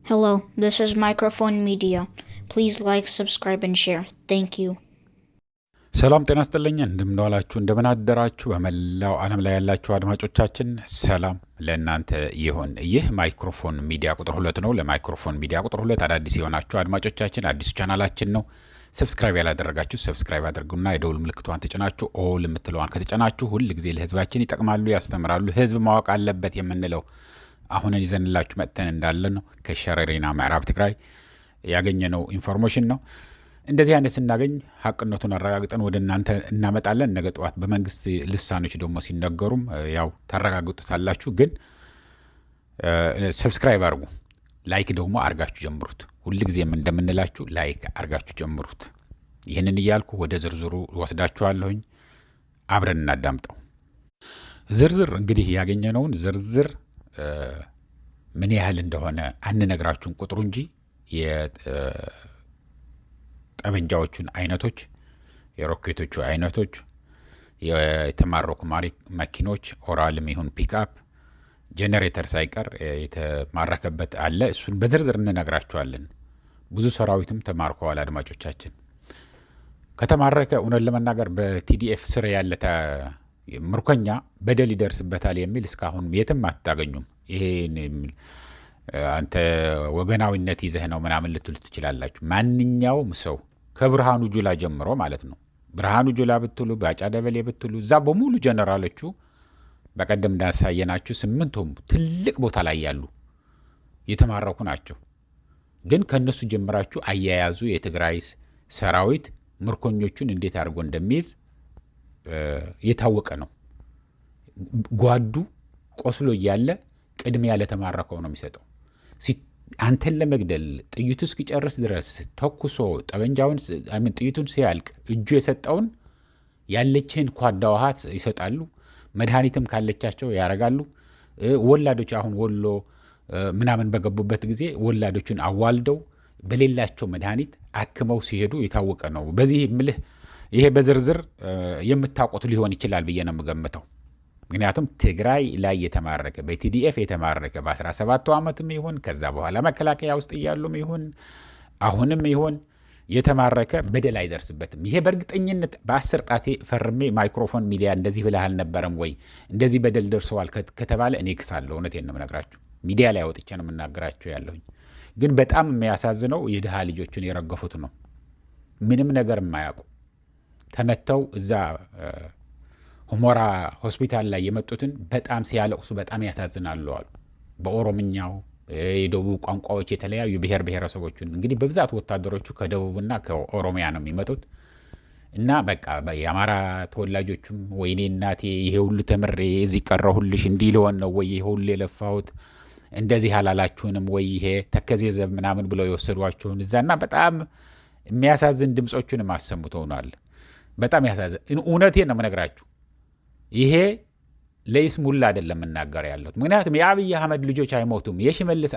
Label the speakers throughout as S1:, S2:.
S1: Hello, this is Microphone Media. Please like, subscribe, and share. Thank you.
S2: ሰላም ጤና ይስጥልኝ። እንደምንዋላችሁ እንደምናደራችሁ በመላው ዓለም ላይ ያላችሁ አድማጮቻችን ሰላም ለእናንተ ይሁን። ይህ ማይክሮፎን ሚዲያ ቁጥር 2 ነው። ለማይክሮፎን ሚዲያ ቁጥር 2 አዳዲስ የሆናችሁ አድማጮቻችን አዲሱ ቻናላችን ነው። ሰብስክራይብ ያላደረጋችሁ ሰብስክራይብ አድርጉና የደውል ምልክቷን ተጭናችሁ ኦል የምትለዋን ከተጫናችሁ ሁል ጊዜ ለህዝባችን ይጠቅማሉ፣ ያስተምራሉ፣ ህዝብ ማወቅ አለበት የምንለው አሁን ይዘንላችሁ መጥተን እንዳለ ነው። ከሸረሪና ምዕራብ ትግራይ ያገኘነው ኢንፎርሜሽን ነው። እንደዚህ አይነት ስናገኝ ሀቅነቱን አረጋግጠን ወደ እናንተ እናመጣለን። ነገ ጠዋት በመንግስት ልሳኖች ደግሞ ሲነገሩም ያው ታረጋግጡታላችሁ። ግን ሰብስክራይብ አድርጉ፣ ላይክ ደግሞ አርጋችሁ ጀምሩት። ሁልጊዜም እንደምንላችሁ ላይክ አርጋችሁ ጀምሩት። ይህንን እያልኩ ወደ ዝርዝሩ ወስዳችኋለሁኝ። አብረን እናዳምጠው። ዝርዝር እንግዲህ ያገኘነውን ዝርዝር ምን ያህል እንደሆነ አንነግራችሁን ቁጥሩ እንጂ ጠበንጃዎቹን አይነቶች፣ የሮኬቶቹ አይነቶች፣ የተማረኩ መኪኖች ኦራልም ይሁን ፒክአፕ ጄኔሬተር ሳይቀር የተማረከበት አለ። እሱን በዝርዝር እንነግራቸዋለን። ብዙ ሰራዊትም ተማርከዋል። አድማጮቻችን ከተማረከ እውነት ለመናገር በቲዲኤፍ ስር ያለ ምርኮኛ በደል ይደርስበታል የሚል እስካሁን የትም አታገኙም። ይሄ አንተ ወገናዊነት ይዘህ ነው ምናምን ልትሉ ትችላላችሁ። ማንኛውም ሰው ከብርሃኑ ጁላ ጀምሮ ማለት ነው። ብርሃኑ ጁላ ብትሉ፣ ባጫ ደበሌ ብትሉ፣ እዛ በሙሉ ጀነራሎቹ በቀደም እንዳሳየናችሁ 8ቱም ትልቅ ቦታ ላይ ያሉ የተማረኩ ናቸው። ግን ከነሱ ጀምራችሁ አያያዙ የትግራይ ሰራዊት ምርኮኞቹን እንዴት አድርጎ እንደሚይዝ የታወቀ ነው። ጓዱ ቆስሎ እያለ ቅድሚያ ለተማረከው ነው የሚሰጠው። አንተን ለመግደል ጥይቱ እስኪጨርስ ድረስ ተኩሶ ጠበንጃውን ጥይቱን ሲያልቅ እጁ የሰጠውን ያለችህን ኳዳ ውሃ ይሰጣሉ። መድኃኒትም ካለቻቸው ያረጋሉ። ወላዶች አሁን ወሎ ምናምን በገቡበት ጊዜ ወላዶቹን አዋልደው በሌላቸው መድኃኒት አክመው ሲሄዱ የታወቀ ነው። በዚህ ምልህ ይሄ በዝርዝር የምታውቁት ሊሆን ይችላል ብዬ ነው የምገምተው። ምክንያቱም ትግራይ ላይ የተማረከ በቲዲኤፍ የተማረከ በ17ቱ ዓመትም ይሁን ከዛ በኋላ መከላከያ ውስጥ እያሉም ይሁን አሁንም ይሁን የተማረከ በደል አይደርስበትም። ይሄ በእርግጠኝነት በ10 ጣቴ ፈርሜ ማይክሮፎን ሚዲያ እንደዚህ ብለህ አልነበረም ወይ እንደዚህ በደል ደርሰዋል ከተባለ እኔ ክሳለሁ። እውነቴን ነው የምነግራችሁ። ሚዲያ ላይ ወጥቼ ነው የምናገራችሁ ያለሁኝ። ግን በጣም የሚያሳዝነው የድሃ ልጆቹን የረገፉት ነው። ምንም ነገር የማያውቁ ተመተው እዛ ሁመራ ሆስፒታል ላይ የመጡትን በጣም ሲያለቅሱ በጣም ያሳዝናሉ አሉ። በኦሮምኛው የደቡብ ቋንቋዎች የተለያዩ ብሔር ብሔረሰቦችን እንግዲህ በብዛት ወታደሮቹ ከደቡብና ከኦሮሚያ ነው የሚመጡት እና በቃ የአማራ ተወላጆቹም ወይኔ እናቴ ይሄ ሁሉ ተምሬ እዚህ ቀረሁልሽ እንዲህ ልሆን ነው ወይ ይሄ ሁሉ የለፋሁት እንደዚህ አላላችሁንም ወይ ይሄ ተከዜዘብ ምናምን ብለው የወሰዷችሁን እዛና በጣም የሚያሳዝን ድምፆቹንም አሰምተውናል። በጣም ያሳዝን። እውነቴን ነው የምነግራችሁ። ይሄ ለይስሙላ አይደለም የምናገር ያለሁት። ምክንያቱም የአብይ አህመድ ልጆች አይሞቱም። የሽመልስ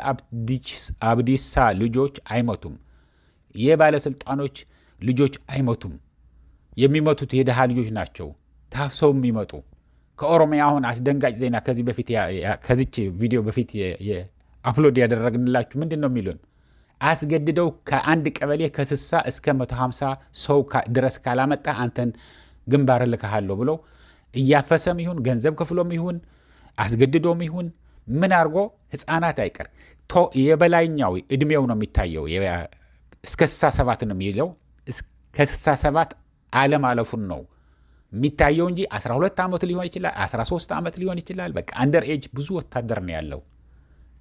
S2: አብዲሳ ልጆች አይሞቱም። የባለስልጣኖች ልጆች አይሞቱም። የሚመቱት የድሃ ልጆች ናቸው፣ ታፍሰው የሚመጡ ከኦሮሚያ። አሁን አስደንጋጭ ዜና ከዚች ቪዲዮ በፊት አፕሎድ ያደረግንላችሁ ምንድን ነው የሚሉን? አስገድደው ከአንድ ቀበሌ ከ60 እስከ 150 ሰው ድረስ ካላመጣ አንተን ግንባር ልካሃለሁ ብለው እያፈሰም ይሁን ገንዘብ ክፍሎም ይሁን አስገድዶም ይሁን ምን አድርጎ ህፃናት አይቀር የበላይኛው እድሜው ነው የሚታየው። እስከ 67 ነው የሚለው። እስከ 67 አለም አለፉን ነው የሚታየው እንጂ 12 ዓመት ሊሆን ይችላል፣ 13 ዓመት ሊሆን ይችላል። በቃ አንደር ኤጅ ብዙ ወታደር ነው ያለው።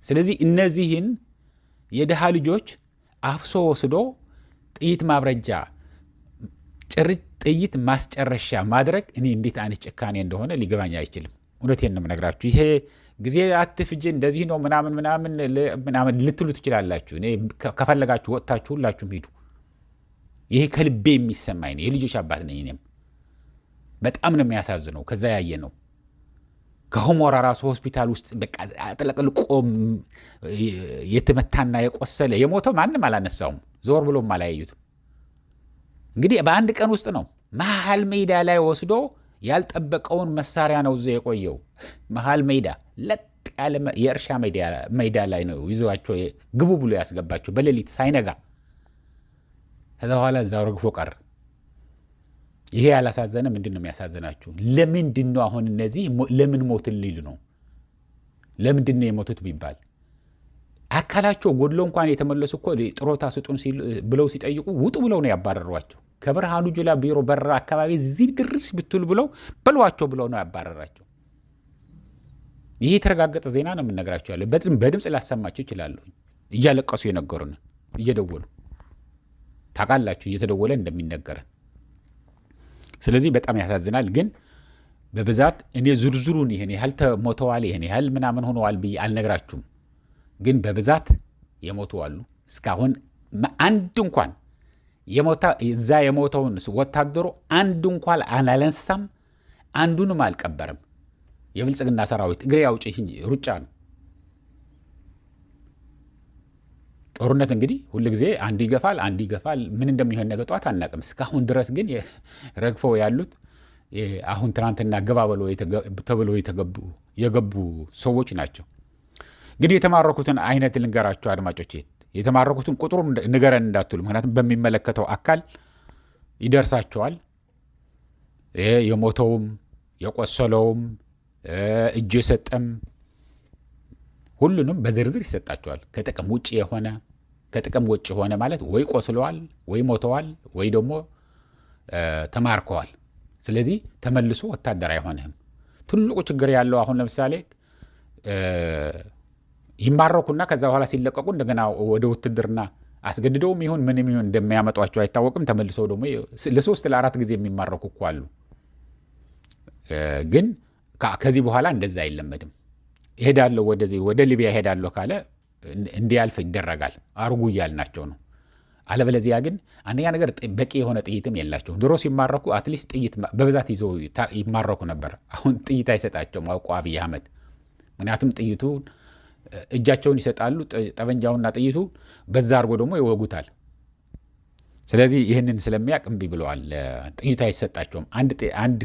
S2: ስለዚህ እነዚህን የድሃ ልጆች አፍሶ ወስዶ ጥይት ማብረጃ ጥይት ማስጨረሻ ማድረግ እኔ እንዴት አይነት ጭካኔ እንደሆነ ሊገባኝ አይችልም። እውነቴን ነው የምነግራችሁ። ይሄ ጊዜ አትፍጅ እንደዚህ ነው ምናምን ልትሉ ትችላላችሁ። እኔ ከፈለጋችሁ ወጥታችሁ ሁላችሁም ሂዱ። ይሄ ከልቤ የሚሰማኝ ነው። የልጆች አባት ነኝ እኔም። በጣም ነው የሚያሳዝነው። ከዛ ያየ ነው ከሁመራ ራሱ ሆስፒታል ውስጥ በቃ አጥለቅልቆ የተመታና የቆሰለ የሞተው ማንም አላነሳውም፣ ዞር ብሎም አላያዩትም። እንግዲህ በአንድ ቀን ውስጥ ነው መሀል ሜዳ ላይ ወስዶ ያልጠበቀውን መሳሪያ ነው እዛ የቆየው። መሀል ሜዳ ለጥ ያለ የእርሻ ሜዳ ላይ ነው ይዟቸው ግቡ ብሎ ያስገባቸው በሌሊት ሳይነጋ። ከዛ በኋላ እዛው ረግፎ ቀረ። ይሄ ያላሳዘነ ምንድን ነው የሚያሳዝናችሁ? ለምንድን ነው አሁን እነዚህ ለምን ሞትን ሊሉ ነው? ለምንድን ነው የሞቱት ቢባል አካላቸው ጎድሎ እንኳን የተመለሱ እኮ ጥሮታ ስጡን ብለው ሲጠይቁ ውጡ ብለው ነው ያባረሯቸው። ከብርሃኑ ጁላ ቢሮ በር አካባቢ እዚህ ድርስ ብትሉ ብለው በሏቸው ብለው ነው ያባረራቸው። ይህ የተረጋገጠ ዜና ነው የምነግራቸው ያለ። በድምፅ ላሰማችሁ ይችላለሁ። እያለቀሱ የነገሩን እየደወሉ ታውቃላችሁ፣ እየተደወለ እንደሚነገረን። ስለዚህ በጣም ያሳዝናል። ግን በብዛት እኔ ዝርዝሩን ይሄን ያህል ሞተዋል፣ ይሄን ያህል ምናምን ሆነዋል ብዬ አልነግራችሁም። ግን በብዛት የሞቱ አሉ። እስካሁን አንድ እንኳን እዛ የሞተውን ወታደሩ አንድ እንኳን አላነሳም፣ አንዱንም አልቀበረም። የብልጽግና ሰራዊት እግሬ አውጪኝ ሩጫ ነው። ጦርነት እንግዲህ ሁል ጊዜ አንዱ ይገፋል፣ አንዱ ይገፋል። ምን እንደሚሆን ነገ ጧት አናውቅም። እስካሁን ድረስ ግን ረግፈው ያሉት አሁን ትናንትና ገባ ተብለው የገቡ ሰዎች ናቸው። እንግዲህ የተማረኩትን አይነት ልንገራቸው አድማጮች። የተማረኩትን ቁጥሩ ንገረን እንዳትሉ፣ ምክንያቱም በሚመለከተው አካል ይደርሳቸዋል። የሞተውም የቆሰለውም እጅ የሰጠም ሁሉንም በዝርዝር ይሰጣቸዋል። ከጥቅም ውጭ ሆነ ማለት ወይ ቆስለዋል፣ ወይ ሞተዋል፣ ወይ ደግሞ ተማርከዋል። ስለዚህ ተመልሶ ወታደር አይሆንም። ትልቁ ችግር ያለው አሁን ለምሳሌ ይማረኩና ከዛ በኋላ ሲለቀቁ እንደገና ወደ ውትድርና አስገድደውም ይሁን ምንም ይሁን እንደሚያመጧቸው አይታወቅም። ተመልሰው ደግሞ ለ3 ለ4 ጊዜ የሚማረኩ እኮ አሉ። ግን ከዚህ በኋላ እንደዛ አይለመድም። እሄዳለሁ ወደ ሊቢያ እሄዳለሁ ካለ እንዲያልፍ ይደረጋል። አርጉ እያልናቸው ነው። አለበለዚያ ግን አንደኛ ነገር በቂ የሆነ ጥይትም የላቸው። ድሮ ሲማረኩ አትሊስት ጥይት በብዛት ይዘው ይማረኩ ነበር። አሁን ጥይት አይሰጣቸውም አውቆ አብይ አህመድ። ምክንያቱም ጥይቱ እጃቸውን ይሰጣሉ፣ ጠበንጃውና ጥይቱ በዛ አድርጎ ደግሞ ይወጉታል። ስለዚህ ይህንን ስለሚያውቅ እምቢ ብለዋል። ጥይቱ አይሰጣቸውም። አንድ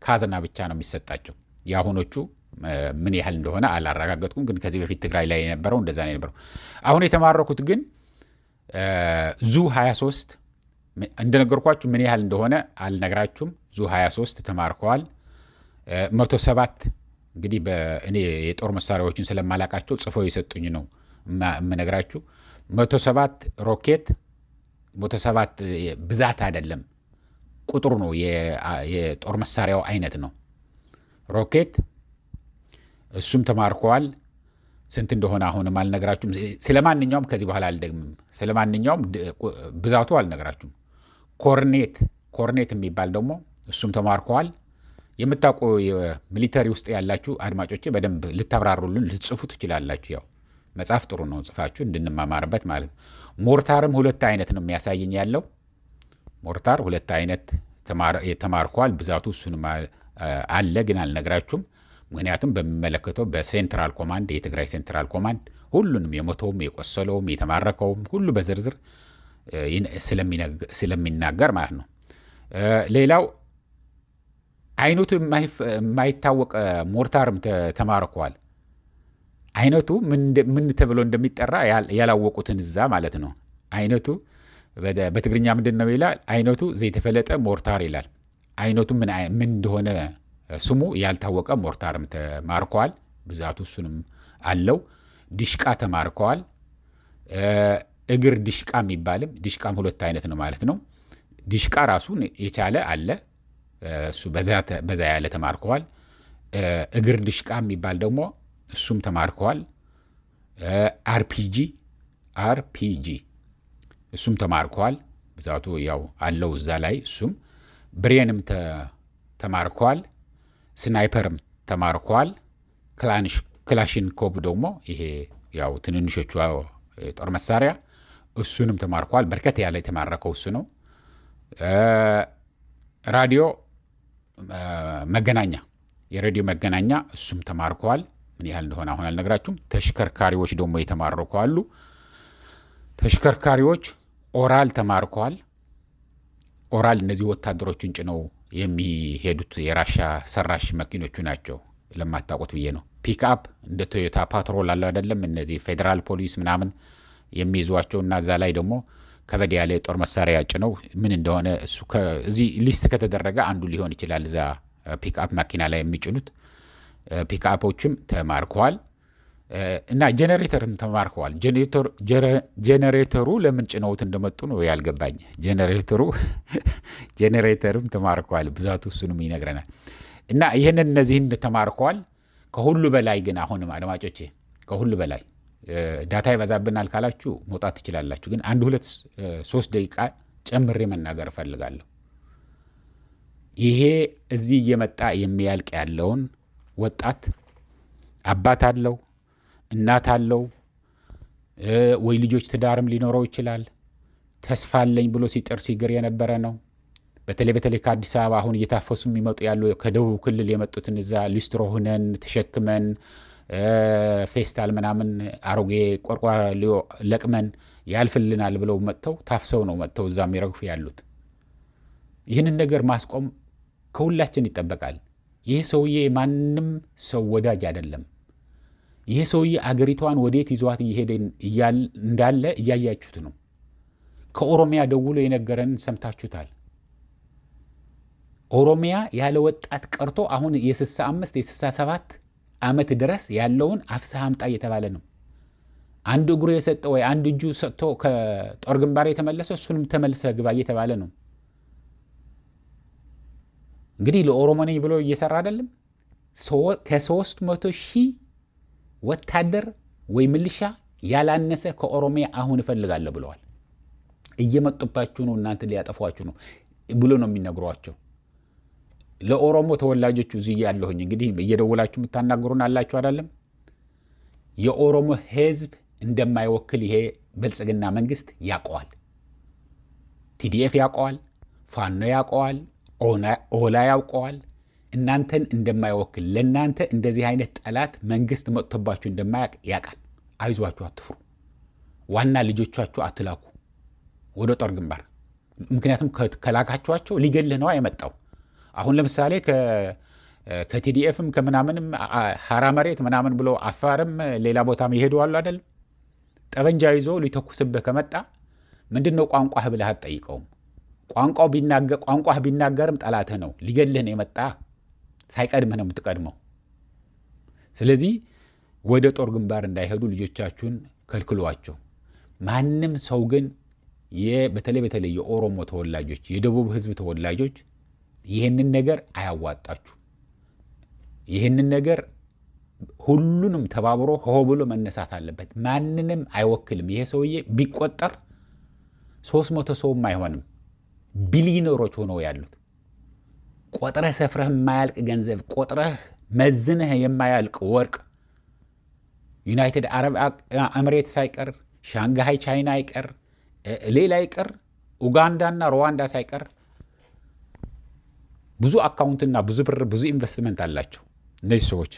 S2: ካዝና ብቻ ነው የሚሰጣቸው። የአሁኖቹ ምን ያህል እንደሆነ አላረጋገጥኩም፣ ግን ከዚህ በፊት ትግራይ ላይ የነበረው እንደዛ ነው የነበረው። አሁን የተማረኩት ግን ዙ 23 እንደነገርኳችሁ ምን ያህል እንደሆነ አልነግራችሁም። ዙ 23 ተማርከዋል። 107 እንግዲህ እኔ የጦር መሳሪያዎችን ስለማላቃቸው ጽፎ የሰጡኝ ነው የምነግራችሁ። 107 ሮኬት 107 ብዛት አይደለም ቁጥሩ ነው፣ የጦር መሳሪያው አይነት ነው ሮኬት። እሱም ተማርከዋል። ስንት እንደሆነ አሁንም አልነግራችሁም። ስለማንኛውም ከዚህ በኋላ አልደግምም። ስለማንኛውም ብዛቱ አልነግራችሁም። ኮርኔት የሚባል ደግሞ እሱም ተማርከዋል። የምታውቁ ሚሊተሪ ውስጥ ያላችሁ አድማጮቼ በደንብ ልታብራሩልን ልትጽፉ ትችላላችሁ። ያው መጽሐፍ ጥሩ ነው፣ ጽፋችሁ እንድንማማርበት ማለት ነው። ሞርታርም 2 አይነት ነው የሚያሳየኝ ያለው። ሞርታር 2 አይነት ተማርከዋል። ብዛቱ እሱንም አለ፣ ግን አልነግራችሁም። ምክንያቱም በሚመለከተው በሴንትራል ኮማንድ የትግራይ ሴንትራል ኮማንድ ሁሉንም የሞተውም የቆሰለውም የተማረከውም ሁሉ በዝርዝር ስለሚናገር ማለት ነው። ሌላው አይነቱ የማይታወቅ ሞርታርም ተማርከዋል። አይነቱ ምን ተብሎ እንደሚጠራ ያላወቁትን እዛ ማለት ነው። አይነቱ በትግርኛ ምንድን ነው ይላል? አይነቱ ዘይተፈለጠ ሞርታር ይላል። አይነቱ ምን እንደሆነ ስሙ ያልታወቀ ሞርታርም ተማርከዋል። ብዛቱ እሱንም አለው። ዲሽቃ ተማርከዋል። እግር ዲሽቃ የሚባልም ዲሽቃም 2 አይነት ነው ማለት ነው። ዲሽቃ ራሱን የቻለ አለ፣ እሱ በዛ ያለ ተማርከዋል። እግር ዲሽቃ የሚባል ደግሞ እሱም ተማርከዋል። አርፒጂ እሱም ተማርከዋል። ብዛቱ ያው አለው እዛ ላይ። እሱም ብሬንም ተማርከዋል። ስናይፐርም ተማርከዋል። ክላሽንኮቭ ደግሞ ይሄ ያው ትንንሾቹ ጦር መሳሪያ እሱንም ተማርከዋል። በርከት ያለ የተማረከው እሱ ነው። ራዲዮ መገናኛ የሬዲዮ መገናኛ እሱም ተማርከዋል። ምን ያህል እንደሆነ አሁን አልነግራችሁም። ተሽከርካሪዎች ደግሞ የተማረኩ አሉ። ተሽከርካሪዎች ኦራል ተማርከዋል። ኦራል እነዚህ ወታደሮችን ጭነው የሚሄዱት የራሻ ሰራሽ መኪኖቹ ናቸው። ለማታውቁት ብዬ ነው። ፒክአፕ እንደ ቶዮታ ፓትሮል አለ አይደለም፣ እነዚህ ፌዴራል ፖሊስ ምናምን የሚይዟቸው እና እዛ ላይ ደግሞ ከበድ ያለ ጦር መሳሪያ ጭነው ምን እንደሆነ እሱ እዚህ ሊስት ከተደረገ አንዱ ሊሆን ይችላል። እዛ ፒክአፕ መኪና ላይ የሚጭኑት ፒክአፖችም ተማርከዋል እና ጄኔሬተርም ተማርከዋል። ጄኔሬተሩ ለምን ጭነውት እንደመጡ ነው ያልገባኝ። ጄኔሬተርም ተማርከዋል። ብዛቱ እሱንም ይነግረናል። እና ይህንን እነዚህን ተማርከዋል። ከሁሉ በላይ ግን አሁንም አድማጮቼ ከሁሉ በላይ ዳታ ይበዛብናል ካላችሁ መውጣት ትችላላችሁ። ግን 1-2-3 ደቂቃ ጨምሬ መናገር እፈልጋለሁ። ይሄ እዚህ እየመጣ የሚያልቅ ያለውን ወጣት አባት አለው፣ እናት አለው፣ ወይ ልጆች ትዳርም ሊኖረው ይችላል። ተስፋ አለኝ ብሎ ሲጥር ሲግር የነበረ ነው። በተለይ ከአዲስ አበባ አሁን እየታፈሱ የሚመጡ ያሉ ከደቡብ ክልል የመጡትን እዛ ሊስትሮ ሁነን ተሸክመን ፌስታል ምናምን አሮጌ ቆርቋራ ለቅመን ያልፍልናል ብለው መጥተው ታፍሰው ነው መጥተው እዛ የሚረግፉ ያሉት። ይህንን ነገር ማስቆም ከሁላችን ይጠበቃል። ይህ ሰውዬ ማንም ሰው ወዳጅ አይደለም። ይህ ሰውዬ አገሪቷን ወዴት ይዟት እየሄደ እንዳለ እያያችሁት ነው። ከኦሮሚያ ደውሎ የነገረንን ሰምታችሁታል። ኦሮሚያ ያለ ወጣት ቀርቶ አሁን የ65 የ67 ዓመት ድረስ ያለውን አፍስሃ አምጣ እየተባለ ነው። አንድ እግሩ የሰጠ ወይ አንድ እጁ ሰጥቶ ከጦር ግንባር የተመለሰ እሱንም ተመልሰ ግባ እየተባለ ነው። እንግዲህ ለኦሮሞ ነኝ ብሎ እየሰራ አይደለም። ከ300,000 ወታደር ወይ ምልሻ ያላነሰ ከኦሮሚያ አሁን እፈልጋለሁ ብለዋል። እየመጡባችሁ ነው፣ እናንተ ሊያጠፏችሁ ነው ብሎ ነው የሚነግሯቸው። ለኦሮሞ ተወላጆቹ እዚህ ያለሁኝ እንግዲህ እየደወላችሁ የምታናገሩን አላችሁ አይደለም። የኦሮሞ ህዝብ እንደማይወክል ይሄ ብልጽግና መንግስት ያውቀዋል። ቲዲኤፍ ያውቀዋል፣ ፋኖ ያውቀዋል፣ ኦላ ያውቀዋል። እናንተን እንደማይወክል ለእናንተ እንደዚህ አይነት ጠላት መንግስት መጥቶባችሁ እንደማያውቅ ያውቃል። አይዟችሁ፣ አትፍሩ። ዋና ልጆቻችሁ አትላኩ ወደ ጦር ግንባር። ምክንያቱም ከላካችኋቸው ሊገልህ ነው የመጣው። አሁን ለምሳሌ ከቲዲኤፍም ከምናምንም ሀራ መሬት ምናምን ብሎ አፋርም ሌላ ቦታም ይሄደዋሉ አይደል? ጠበንጃ ይዞ ሊተኩስብህ ከመጣ ምንድነው ቋንቋህ ብለህ አትጠይቀውም። ቋንቋህ ቢናገርም ጠላትህ ነው፣ ሊገልህ ነው የመጣ። ሳይቀድምህ ነው የምትቀድመው። ስለዚህ ወደ ጦር ግንባር እንዳይሄዱ ልጆቻችሁን ከልክሏቸው። ማንም ሰው ግን በተለይ የኦሮሞ ተወላጆች፣ የደቡብ ህዝብ ተወላጆች ይህንን ነገር አያዋጣችሁ። ይህንን ነገር ሁሉንም ተባብሮ ሆ ብሎ መነሳት አለበት። ማንንም አይወክልም። ይሄ ሰውዬ ቢቆጠር 300 ሰውም አይሆንም። ቢሊዮነሮች ሆነው ያሉት ቆጥረህ ሰፍረህ የማያልቅ ገንዘብ፣ ቆጥረህ መዝነህ የማያልቅ ወርቅ፣ ዩናይትድ አረብ ኤምሬት ሳይቀር፣ ሻንጋሃይ ቻይና አይቀር፣ ሌላ አይቀር፣ ኡጋንዳና ሩዋንዳ ሳይቀር ብዙ አካውንትና ብዙ ብር ብዙ ኢንቨስትመንት አላቸው እነዚህ ሰዎች።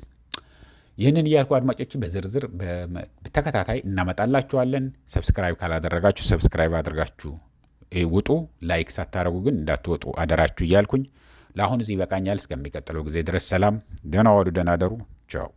S2: ይህንን እያልኩ አድማጮች በዝርዝር በተከታታይ እናመጣላችኋለን። ሰብስክራይብ ካላደረጋችሁ ሰብስክራይብ አድርጋችሁ ውጡ። ላይክ ሳታደርጉ ግን እንዳትወጡ አደራችሁ እያልኩኝ ለአሁን እዚህ ይበቃኛል። እስከሚቀጥለው ጊዜ ድረስ ሰላም፣ ደህና ዋሉ፣ ደህና ደሩ። ቻው።